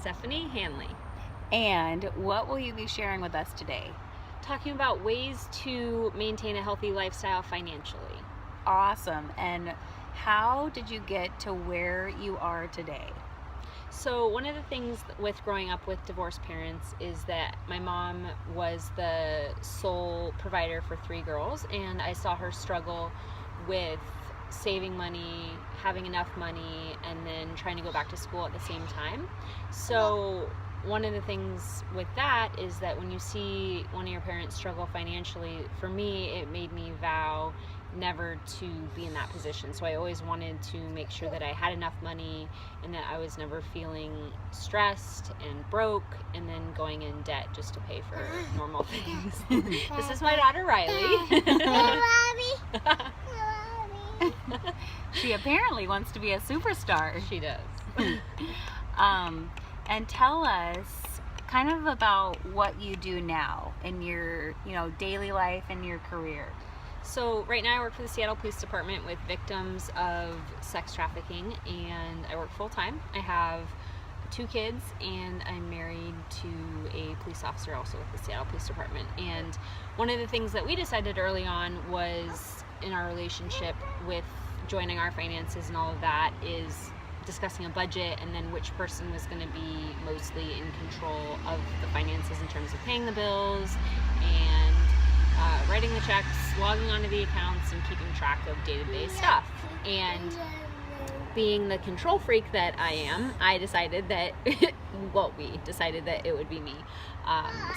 Stefanie Hanley. And what will you be sharing with us today? Talking about ways to maintain a healthy lifestyle financially. Awesome. And how did you get to where you are today? So one of the things with growing up with divorced parents is that my mom was the sole provider for 3 girls, and I saw her struggle with saving money, having enough money, and then trying to go back to school at the same time. So one of the things with that is that when you see one of your parents struggle financially, for me, it made me vow never to be in that position. So I always wanted to make sure that I had enough money and that I was never feeling stressed and broke and then going in debt just to pay for normal things. This is my daughter, Riley. She apparently wants to be a superstar. She does. And tell us kind of about what you do now in your, daily life and your career. So right now I work for the Seattle Police Department with victims of sex trafficking, and I work full-time. I have 2 kids, and I'm married to a police officer also with the Seattle Police Department. And one of the things that we decided early on was in our relationship with joining our finances and all of that is discussing a budget and then which person was going to be mostly in control of the finances in terms of paying the bills and writing the checks, logging onto the accounts, and keeping track of day-to-day stuff. And being the control freak that I am, I decided that, we decided that it would be me.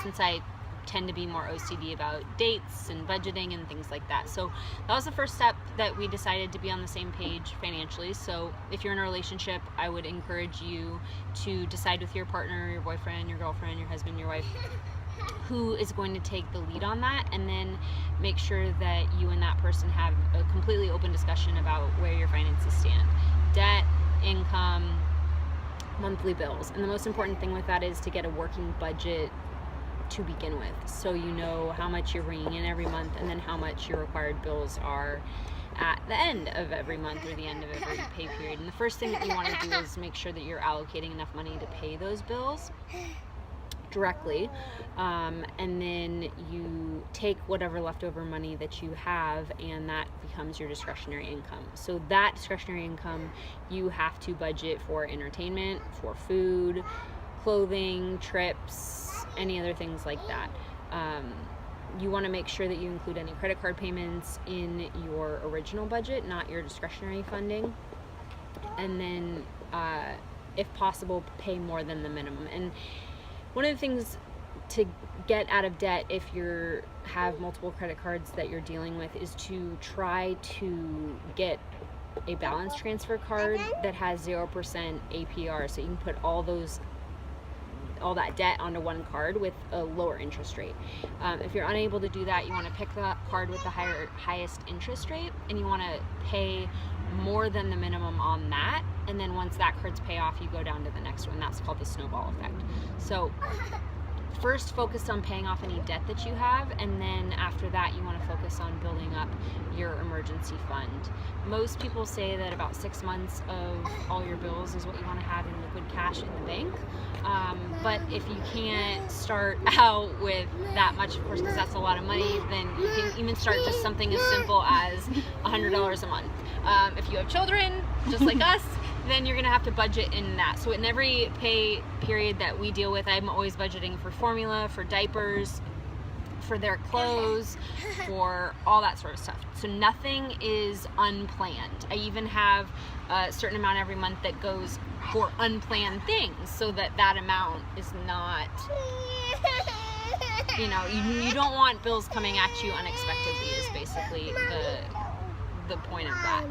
Since I tend to be more OCD about dates and budgeting and things like that. So that was the first step that we decided to be on the same page financially. So if you're in a relationship, I would encourage you to decide with your partner, your boyfriend, your girlfriend, your husband, your wife, who is going to take the lead on that, and then make sure that you and that person have a completely open discussion about where your finances stand. Debt, income, monthly bills. And the most important thing with that is to get a working budget to begin with, so you know how much you're bringing in every month and then how much your required bills are at the end of every month or the end of every pay period. And the first thing that you want to do is make sure that you're allocating enough money to pay those bills directly, and then you take whatever leftover money that you have, and that becomes your discretionary income. So that discretionary income, you have to budget for entertainment, for food, clothing, trips, any other things like that. You want to make sure that you include any credit card payments in your original budget, not your discretionary funding. And then, if possible, pay more than the minimum. And one of the things to get out of debt if you have multiple credit cards that you're dealing with is to try to get a balance transfer card that has 0% APR, so you can put all that debt onto one card with a lower interest rate. If you're unable to do that, you want to pick the card with the highest interest rate, and you want to pay more than the minimum on that, and then once that card's pay off, you go down to the next one. That's called the snowball effect. So first focus on paying off any debt that you have, and then after that you want to focus on building up your emergency fund. Most people say that about 6 months of all your bills is what you want to have in liquid cash in the bank, but if you can't start out with that much, of course, because that's a lot of money, then you can even start just something as simple as $100 a month. If you have children just like us, then you're gonna have to budget in that. So in every pay period that we deal with, I'm always budgeting for formula, for diapers, for their clothes, for all that sort of stuff. So nothing is unplanned. I even have a certain amount every month that goes for unplanned things, so that amount is not, you don't want bills coming at you unexpectedly is basically the point of that.